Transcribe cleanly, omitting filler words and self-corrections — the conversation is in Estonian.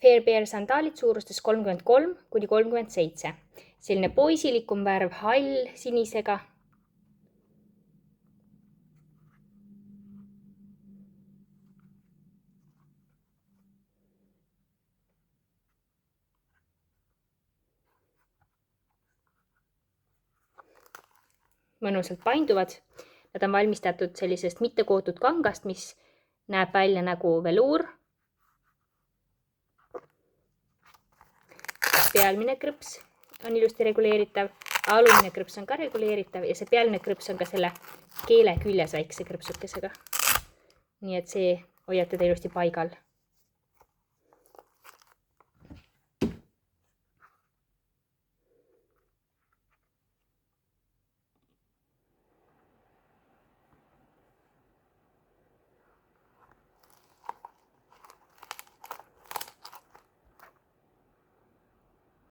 Fair Bear sandaalid suurustes 33–37. Selline poisilikum värv hall sinisega. Mõnusalt painduvad. Nad on valmistatud sellisest mittekootud kangast, mis näeb välja nagu veluur. Pealmine krõps on ilusti reguleeritav, alumine krõps on ka reguleeritav ja see pealmine krõps on ka selle keele küljes väikse krõpsukesega. Nii et see hoiab teda ilusti paigal.